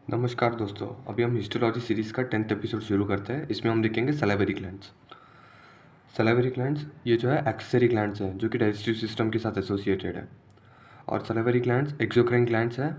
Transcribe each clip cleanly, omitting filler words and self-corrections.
नमस्कार दोस्तों, अभी हम हिस्टोलॉजी सीरीज़ का 10th एपिसोड शुरू करते हैं। इसमें हम देखेंगे सलाइवरी ग्लैंड्स। सलाइवरी ग्लैंड्स ये जो है एक्सेसरी ग्लैंड्स हैं जो कि डाइजेस्टिव सिस्टम के साथ एसोसिएटेड है। और सलाइवरी ग्लैंड्स एक्सोक्राइन ग्लैंड्स हैं।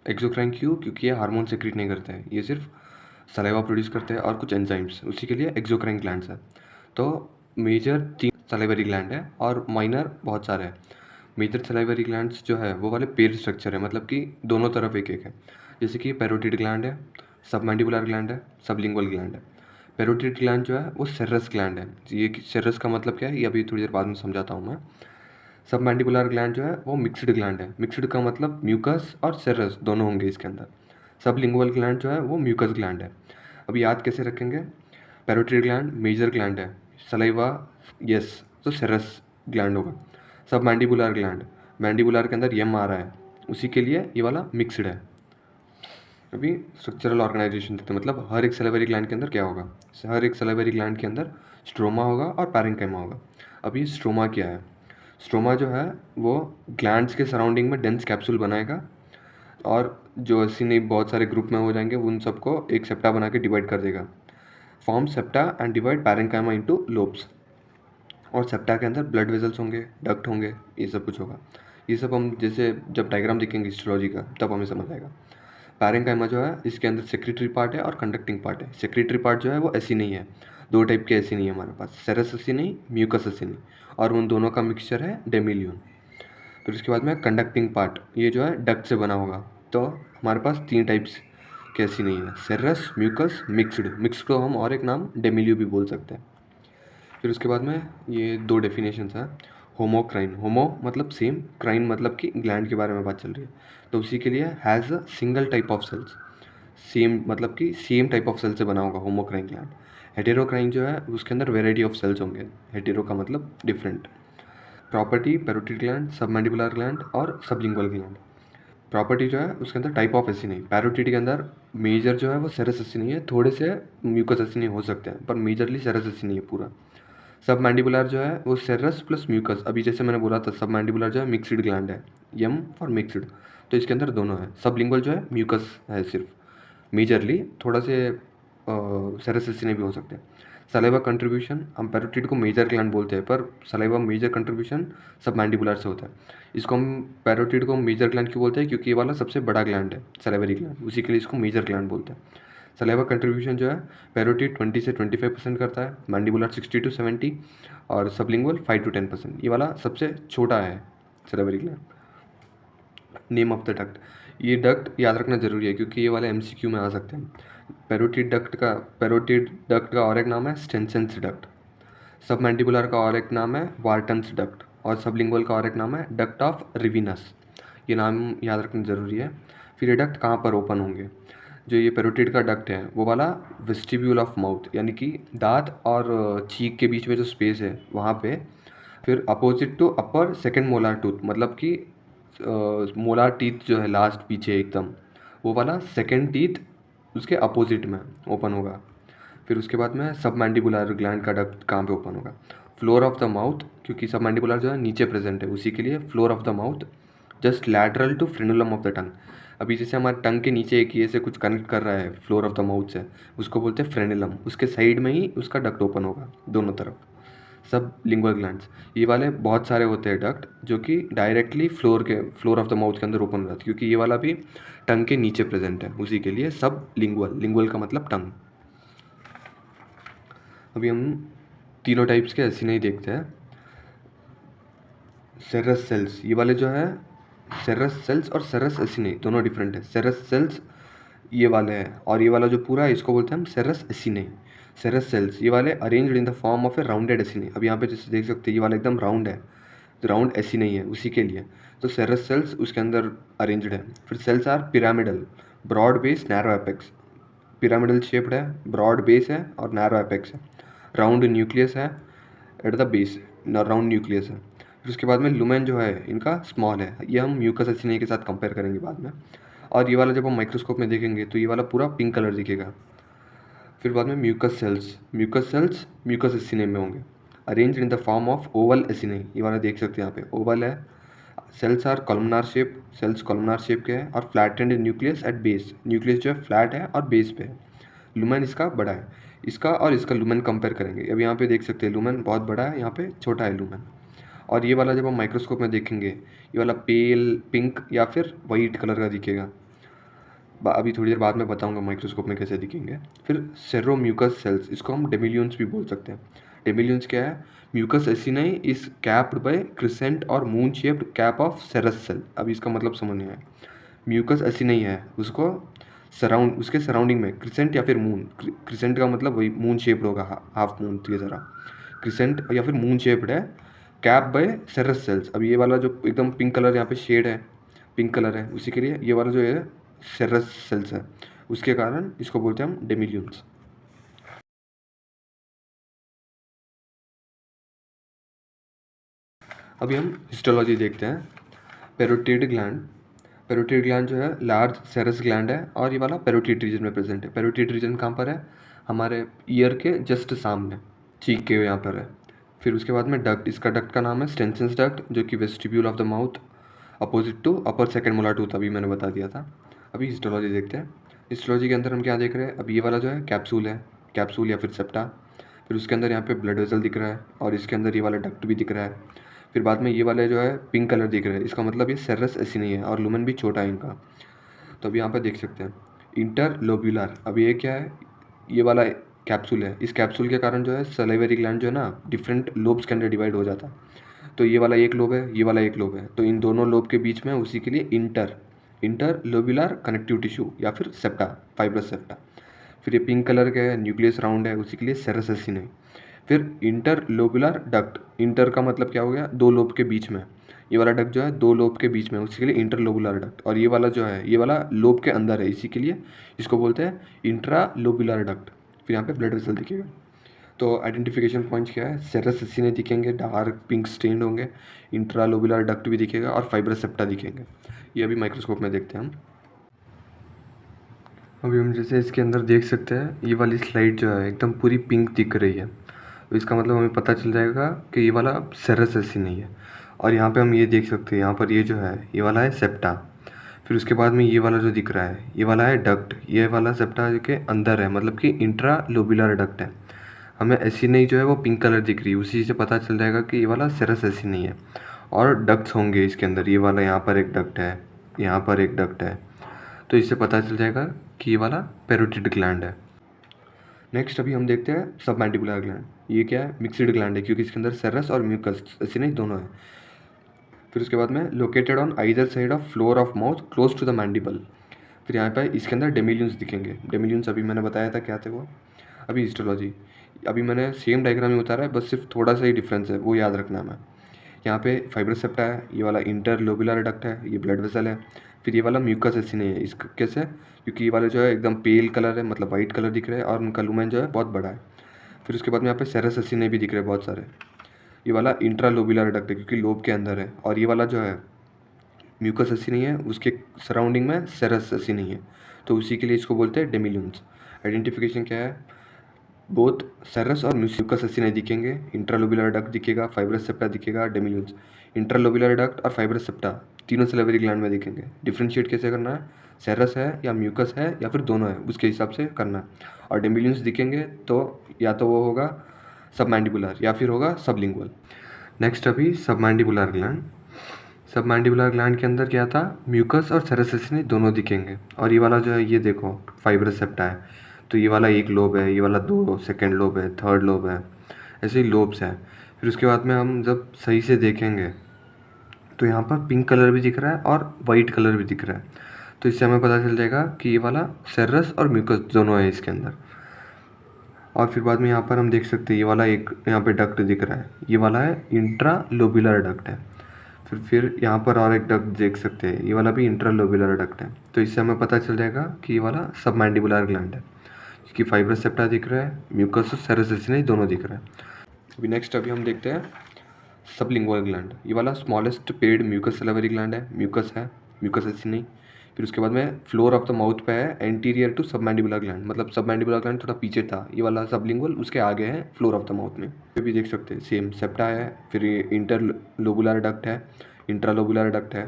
एक्सोक्राइन क्यों? क्योंकि ये हार्मोन सेक्रेट नहीं करते हैं, ये सिर्फ सलाइवा प्रोड्यूस करते हैं और कुछ एंजाइम्स, उसी के लिए एक्सोक्राइन ग्लैंड्स हैं। तो मेजर 3 सलाइवरी ग्लैंड है और माइनर बहुत सारे हैं। मेजर सलाइवरी ग्लैंड्स जो है वो वाले पेयर स्ट्रक्चर है, मतलब कि दोनों तरफ एक एक है। जैसे कि पैरोटिड ग्लैंड है, सबमैंडिबुलर ग्लैंड है, सबलिंगुअल ग्लैंड है। पैरोटिड ग्लैंड जो है वो सेरस ग्लैंड है। ये सेरस का मतलब क्या है ये अभी थोड़ी देर बाद में समझाता हूँ मैं। सबमैंडिबुलर ग्लैंड जो है वो मिक्स्ड ग्लैंड है। मिक्स्ड का मतलब म्यूकस और सेरस दोनों होंगे इसके अंदर। सबलिंगुअल ग्लैंड जो है वो म्यूकस ग्लैंड है। अभी याद कैसे रखेंगे? पैरोटिड ग्लैंड मेजर ग्लैंड है, सलाइवा यस तो सेरस ग्लैंड होगा। सब मैंडिबुलर ग्लैंड, मैंडिबुलर के अंदर यम आ रहा है, उसी के लिए ये वाला मिक्स्ड है। अभी स्ट्रक्चरल ऑर्गेनाइजेशन देखते हैं, मतलब हर एक सलाइवरी ग्लैंड के अंदर क्या होगा। हर एक सलाइवरी ग्लैंड के अंदर स्ट्रोमा होगा और पैरेन्काइमा होगा। अभी स्ट्रोमा क्या है? स्ट्रोमा जो है वो ग्लैंड्स के सराउंडिंग में डेंस कैप्सूल बनाएगा और जो ऐसी नहीं बहुत सारे ग्रुप में हो जाएंगे उन सबको एक सेप्टा बना के डिवाइड कर देगा। Form septa and divide parenchyma into lobes. और सेप्टा के अंदर ब्लड वेजल्स होंगे, डक्ट होंगे, ये सब कुछ होगा। ये सब हम जैसे जब डायग्राम देखेंगे हिस्टोलॉजी का तब हमें समझ आएगा। पैरेन्काइमा जो है इसके अंदर सेक्रेटरी पार्ट है और कंडक्टिंग पार्ट है। सेक्रेटरी पार्ट जो है वो ऐसी नहीं है, दो टाइप के ऐसी नहीं है हमारे पास, सेरस ऐसी नहीं, म्यूकस ऐसी नहीं, और उन दोनों का मिक्सचर है डेमिलियन। फिर उसके बाद में कंडक्टिंग पार्ट, ये जो है डक्ट से बना होगा। तो हमारे पास 3 टाइप्स की ऐसी नहीं है, सेरस, म्यूकस, मिक्स्ड। मिक्स्ड को हम और एक नाम डेमिलियो भी बोल सकते हैं। फिर उसके बाद में ये 2 डेफिनेशंस हैं। होमोक्राइन, होमो मतलब सेम, क्राइन मतलब कि ग्लैंड के बारे में बात चल रही है, तो उसी के लिए has a single type of cells. Same मतलब कि सेम टाइप ऑफ सेल से बना होगा होमोक्राइन ग्लैंड। हेटेरोक्राइन जो है उसके अंदर वेराइटी ऑफ सेल्स होंगे। हेटेरो का मतलब different. Property parotid gland, submandibular gland और सबलिंगुअल ग्लैंड। प्रॉपर्टी जो है उसके अंदर टाइप ऑफ एसिनी, पैरोटिड के अंदर मेजर जो है वो सेरस एसिनी है, थोड़े से म्यूकस एसिनी हो सकते हैं पर मेजरली सेरस एसिनी है पूरा। सब मैंडिबुलर जो है वो सेरस प्लस म्यूकस, अभी जैसे मैंने बोला था सब मैंडिबुलर जो है मिक्सड ग्लैंड है, यम फॉर मिक्सड, तो इसके अंदर दोनों है। सबलिंगुअल जो है म्यूकस है सिर्फ, मेजरली थोड़ा से सेरस एसिनी भी हो सकते हैं। सलाइवा कंट्रीब्यूशन, हम पैरोटिड को मेजर ग्लैंड बोलते हैं पर सलाइवा मेजर कंट्रीब्यूशन सब मैंडिबुलर से होता है। इसको हम पैरोटिड को मेजर ग्लैंड क्यों बोलते हैं? क्योंकि ये वाला सबसे बड़ा ग्लैंड है सलाइवरी ग्लैंड, उसी के लिए इसको मेजर ग्लैंड बोलते हैं। सलाइवा कंट्रीब्यूशन जो है पैरोटिड 20 से 25% करता है, मैंडिबुलर 60 to 70 और सबलिंगुअल 5 to 10%। ये वाला सबसे छोटा है salivary gland. Name of the duct, ये डक्ट याद रखना जरूरी है क्योंकि ये वाले एमसीक्यू में आ सकते हैं। पैरोटिड डक्ट का और एक नाम है स्टेंसेंस डक्ट। सबमैंडिबुलर का और एक नाम है वार्टन्स डक्ट और सबलिंगुअल का और एक नाम है डक्ट ऑफ रिविनस। ये नाम याद रखना ज़रूरी है। फिर ये डक्ट कहाँ पर ओपन होंगे? जो ये पैरोटिड का डक्ट है वो वाला वेस्टिब्यूल ऑफ माउथ, यानी कि दांत और चीक के बीच में जो स्पेस है वहाँ पे। फिर opposite to upper second molar tooth, मतलब कि मोलार टीथ जो है लास्ट पीछे एकदम, वो वाला सेकेंड टीथ उसके अपोजिट में ओपन होगा। फिर उसके बाद में सब मैंडिबुलर ग्लैंड का डक्ट कहाँ पे ओपन होगा? फ्लोर ऑफ द माउथ, क्योंकि सब मैंडिबुलर जो है नीचे प्रेजेंट है, उसी के लिए floor of the mouth just lateral to frenulum of the tongue. अभी जैसे हमारे टंग के नीचे एक ये से कुछ कनेक्ट कर रहा है फ्लोर ऑफ द माउथ से, उसको बोलते हैं फ्रेनुलम, उसके साइड में ही उसका डक्ट ओपन होगा दोनों तरफ। सब लिंगुअल ग्लैंड्स, ये वाले बहुत सारे होते हैं डक्ट जो कि directly floor of the mouth के अंदर ओपन हो जाते हैं, क्योंकि ये वाला भी टंग के नीचे प्रेजेंट है, उसी के लिए सब लिंगुअल, लिंगुअल का मतलब टंग। अभी हम तीनों टाइप्स के ऐसे नहीं देखते हैं। सेरस सेल्स, ये वाले जो है सेरस सेल्स और सेरस एसिनी दोनों डिफरेंट है। सेरस सेल्स ये वाले हैं और ये वाला जो पूरा है इसको बोलते हैं हम सेरस एसिनी। सेरस सेल्स ये वाले arranged in the form of a rounded acini. अब यहाँ पे जैसे देख सकते हैं ये वाला एकदम राउंड है, तो राउंड ऐसी नहीं है उसी के लिए, तो सेरस सेल्स उसके अंदर अरेंज्ड है। फिर cells are pyramidal, broad base, narrow apex. Pyramidal shaped है, ब्रॉड बेस है और नैरो एपेक्स है। राउंड न्यूक्लियस है at the base, round nucleus है। फिर उसके बाद में लुमेन जो है इनका स्मॉल है, ये हम म्यूकस एसिनी के साथ कंपेयर करेंगे बाद में। और ये वाला जब हम माइक्रोस्कोप में देखेंगे तो ये वाला पूरा पिंक कलर दिखेगा। फिर बाद में म्यूकस सेल्स, म्यूकस एसिनी में होंगे, arrange in the form of oval acini. ये वाला देख सकते हैं यहाँ पे ओवल है, cells are columnar shape, cells columnar shape के हैं और flattened nucleus at base, nucleus जो है फ्लैट है और बेस पे है। लुमेन इसका बड़ा है, इसका और इसका लुमेन कंपेयर करेंगे। अब यहाँ पे देख सकते हैं लुमेन बहुत बड़ा है, यहाँ पे छोटा है लुमेन। और ये वाला जब हम माइक्रोस्कोप में देखेंगे ये वाला पेल पिंक या फिर वाइट कलर का दिखेगा। अभी थोड़ी देर बाद में बताऊंगा माइक्रोस्कोप में कैसे दिखेंगे। फिर सेरो म्यूकस सेल्स, इसको हम डेमिलियंस भी बोल सकते हैं। डेमिलियंस क्या है? Mucous acini is capped by crescent और moon shaped cap of serous cell. अब इसका मतलब समझ नहीं आया। म्यूकस एसिनाई है, उसको उसके सराउंडिंग में क्रिसेंट या फिर मून, क्रिसेंट का मतलब वही मून शेप्ड होगा, हाफ मून की तरह। क्रिसेंट या फिर मून शेप्ड है, कैप बाय सेरस सेल्स। अब ये वाला जो एकदम पिंक कलर यहाँ पे शेड है, पिंक कलर है, उसी के लिए ये वाला जो है सेरस सेल्स है, उसके कारण इसको बोलते हैं हम डेमिलियंस। अभी हम हिस्टोलॉजी देखते हैं। पेरोटिड ग्लैंड, पेरोटिड ग्लैंड जो है लार्ज सेरस ग्लैंड है और ये वाला पेरोटिड रीजन में प्रेजेंट है। पेरोटिड रीजन कहाँ पर है? हमारे ईयर के जस्ट सामने, चीक के यहाँ पर है। फिर उसके बाद में डक्ट, इसका डक्ट का नाम है स्टेंसेंस डक्ट, जो कि vestibule of the mouth opposite to upper second molar tooth, अभी मैंने बता दिया था। अभी हिस्टोलॉजी देखते हैं। हिस्टोलॉजी के अंदर हम क्या देख रहे हैं? अब ये वाला जो है कैप्सूल है, कैप्सूल या फिर सेप्टा। फिर उसके अंदर यहाँ पे ब्लड वेसल दिख रहा है और इसके अंदर ये वाला डक्ट भी दिख रहा है। फिर बाद में ये वाले जो है पिंक कलर दिख रहा है, इसका मतलब ये सेरस ऐसी नहीं है और लुमेन भी छोटा है इनका। तो अभी यहाँ पर देख सकते हैं इंटरलोब्यूलर। अब ये क्या है? ये वाला कैप्सूल है, इस कैप्सूल के कारण जो है सलाइवरी ग्लैंड जो है ना डिफरेंट लोब्स के अंदर डिवाइड हो जाता है। तो ये वाला एक लोब है, ये वाला एक लोब है, तो इन दोनों लोब के बीच में उसी के लिए इंटरलोब्यूलर कनेक्टिव टिश्यू या फिर सेप्टा, फाइब्रस सेप्टा। फिर ये पिंक कलर का है, न्यूक्लियस राउंड है, उसी के लिए सेरस एसिन है। फिर इंटरलोबुलर डक्ट, इंटर का मतलब क्या हो गया? दो लोब के बीच में। ये वाला डक्ट जो है दो लोब के बीच में, उसी के लिए इंटरलोबुलर डक्ट। और ये वाला जो है ये वाला लोब के अंदर है, इसी के लिए इसको बोलते हैं इंट्रालोबुलर डक्ट। फिर यहाँ पे ब्लड वेसल दिखेगा। तो आइडेंटिफिकेशन पॉइंट्स क्या है? सेरस एसिने दिखेंगे, डार्क पिंक स्टेन्ड होंगे, इंट्रालोबुलर डक्ट भी दिखेगा और फाइब्रस सेप्टा दिखेंगे। ये अभी माइक्रोस्कोप में देखते हैं हम। अभी हम जैसे इसके अंदर देख सकते हैं, ये वाली स्लाइड जो है एकदम पूरी पिंक दिख रही है, तो इसका मतलब हमें पता चल जाएगा कि ये वाला सेरस ऐसी नहीं है। और यहाँ पे हम ये देख सकते हैं, यहाँ पर ये जो है ये वाला है सेप्टा। फिर उसके बाद में ये वाला जो दिख रहा है ये वाला है डक्ट, ये वाला सेप्टा के अंदर है, मतलब कि इंट्रालोबुलर डक्ट है। हमें ऐसी नहीं जो है वो पिंक कलर दिख रही है, उसी से पता चल जाएगा कि ये वाला सेरस ऐसी नहीं है। और डक्ट्स होंगे इसके अंदर, ये वाला यहाँ पर एक डक्ट है, यहाँ पर एक डक्ट है, तो इससे पता चल जाएगा कि ये वाला पेरोटिड ग्लैंड है। नेक्स्ट अभी हम देखते हैं सबमैंडिबुलर ग्लैंड। ये क्या है? मिक्सड ग्लैंड है, क्योंकि इसके अंदर सेरस और म्यूकस ऐसे नहीं दोनों है। फिर उसके बाद में located on either side of floor of mouth close to the mandible. फिर यहाँ पे इसके अंदर डेमिलियंस दिखेंगे। डेमिलियंस अभी मैंने बताया था क्या थे वो। अभी हिस्टोलॉजी, अभी मैंने सेम डायग्राम ही उतारा है, बस सिर्फ थोड़ा सा ही डिफरेंस है, वो याद रखना है हमें। यहाँ पे फाइब्रस सेप्टा है, ये वाला इंटरलोबुलर डक्ट है, ये ब्लड वेसल है। फिर ये वाला म्यूकस ऐसी नहीं है, इस कैसे? क्योंकि ये वाले जो है एकदम पेल कलर है, मतलब वाइट कलर दिख रहा है और उनका लुमेन जो है बहुत बड़ा है। फिर उसके बाद में यहाँ पे सेरस ऐसी नहीं भी दिख रहे हैं बहुत सारे। ये वाला इंट्रालोबुलर डक्ट है, क्योंकि लोब के अंदर है। और ये वाला जो है म्यूकस ऐसी नहीं है, उसके सराउंडिंग में सेरस ऐसी नहीं है, तो उसी के लिए इसको बोलते हैं डेमिलियंस। आइडेंटिफिकेशन क्या है? बोथ सेरस और म्यूकस ऐसी नहीं दिखेंगे, इंट्रालोबुलर डक्ट दिखेगा, फाइब्रस सेप्टा दिखेगा, डेमिलियंस। इंट्रालोबुलर डक्ट और फाइब्रस सेप्टा तीनों सैलिवरी ग्लैंड में दिखेंगे। डिफ्रेंशिएट कैसे करना है? सेरस है या म्यूकस है या फिर दोनों है, उसके हिसाब से करना है। और डेमिलियंस दिखेंगे तो या तो वो होगा सबमैंडिबुलर या फिर होगा सबलिंगुअल। नेक्स्ट अभी सबमैंडिबुलर ग्लैंड। सबमैंडिबुलर ग्लैंड के अंदर क्या था? म्यूकस और सेरस एसिनी दोनों दिखेंगे। और ये वाला जो है ये देखो फाइब्रस सेप्टा है, तो ये वाला एक लोब है, ये वाला दो सेकेंड लोब है, थर्ड लोब है, ऐसे ही लोब्स है। फिर उसके बाद में हम जब सही से देखेंगे तो यहाँ पर पिंक कलर भी दिख रहा है और वाइट कलर भी दिख रहा है, तो इससे हमें पता चल जाएगा कि ये वाला सेरस और म्यूकस दोनों है इसके अंदर। और फिर बाद में यहाँ पर हम देख सकते हैं ये वाला एक यहाँ पे डक्ट दिख रहा है, ये वाला है इंट्रालोबुलर डक्ट है। फिर यहाँ पर और एक डक्ट देख सकते हैं, ये वाला भी इंट्रालोबुलर डक्ट है, तो इससे हमें पता चल जाएगा कि ये वाला सबमैंडिबुलर ग्लैंड है, क्योंकि फाइब्रस सेप्टा दिख रहा है, म्यूकस और सेरस एसिनी दोनों दिख रहा है। अभी नेक्स्ट अभी हम देखते हैं सबलिंगुअल ग्लैंड। ये वाला smallest paired mucous salivary gland है, म्यूकस है, म्यूकस एसिनी। फिर उसके बाद में फ्लोर ऑफ द माउथ पे है, एंटीरियर टू सबमैंडिबुलर ग्लैंड, मतलब सबमैंडिबुलर ग्लैंड थोड़ा पीछे था, ये वाला सबलिंगुअल उसके आगे है फ्लोर ऑफ द माउथ में। ये भी देख सकते हैं सेम सेप्टा है, फिर ये इंटरलोबुलर डक्ट है, इंट्रालोबुलर डक्ट है,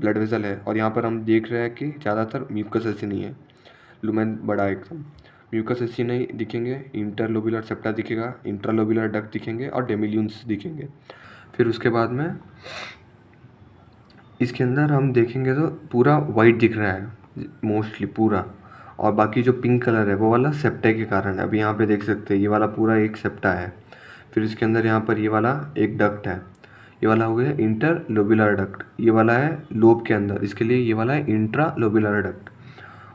ब्लड वेसल है, और यहाँ पर हम देख रहे हैं कि ज़्यादातर म्यूकस एसिनी है, लुमेन बड़ा एकदम। म्यूकस एसिनी दिखेंगे, इंटरलोबुलर सेप्टा दिखेगा, इंट्रालोबुलर डक्ट दिखेंगे और डेमिल्यून्स दिखेंगे। फिर उसके बाद में इसके अंदर हम देखेंगे तो पूरा वाइट दिख रहा है मोस्टली पूरा, और बाकी जो पिंक कलर है वो वाला सेप्टा के कारण है। अभी यहाँ पे देख सकते हैं ये वाला पूरा एक सेप्टा है। फिर इसके अंदर यहाँ पर ये वाला एक डक्ट है, ये वाला हो गया इंटर लोबुलर डक्ट, ये वाला है लोब के अंदर, इसके लिए ये वाला है इंट्रा लोबुलर डक्ट,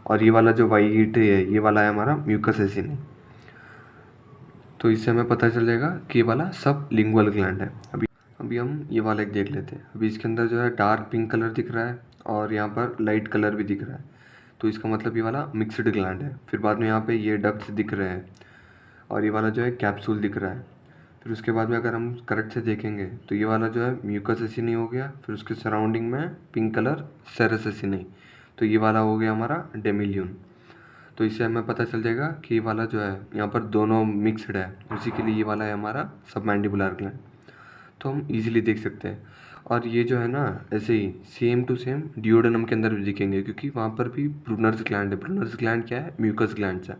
और ये वाला जो वाइट है ये वाला है हमारा म्यूकस एसिनी। तो इससे हमें पता चल जाएगा कि ये वाला सब लिंगुअल ग्लैंड है। अभी हम ये वाला एक देख लेते हैं। अभी इसके अंदर जो है डार्क पिंक कलर दिख रहा है और यहाँ पर लाइट कलर भी दिख रहा है, तो इसका मतलब ये वाला मिक्स्ड ग्लैंड है। फिर बाद में यहाँ पे ये डक्ट्स दिख रहे हैं और ये वाला जो है कैप्सूल दिख रहा है। फिर उसके बाद में अगर हम करेक्ट से देखेंगे तो ये वाला जो है म्यूकस एसिनी हो गया, फिर उसके सराउंडिंग में पिंक कलर सेरस एसिनी, तो ये वाला हो गया हमारा डेमिल्यून। तो इससे हमें पता चल जाएगा कि ये वाला जो है यहाँ पर दोनों मिक्सड है, उसी के लिए ये वाला है हमारा सबमैंडिबुलर ग्लैंड। तो हम इजीली देख सकते हैं। और ये जो है ना ऐसे ही सेम टू सेम डिओडेनम के अंदर भी दिखेंगे, क्योंकि वहाँ पर भी ब्रूनर्स ग्लैंड है। ब्रूनर्स ग्लैंड क्या है? म्यूकस ग्लैंड है।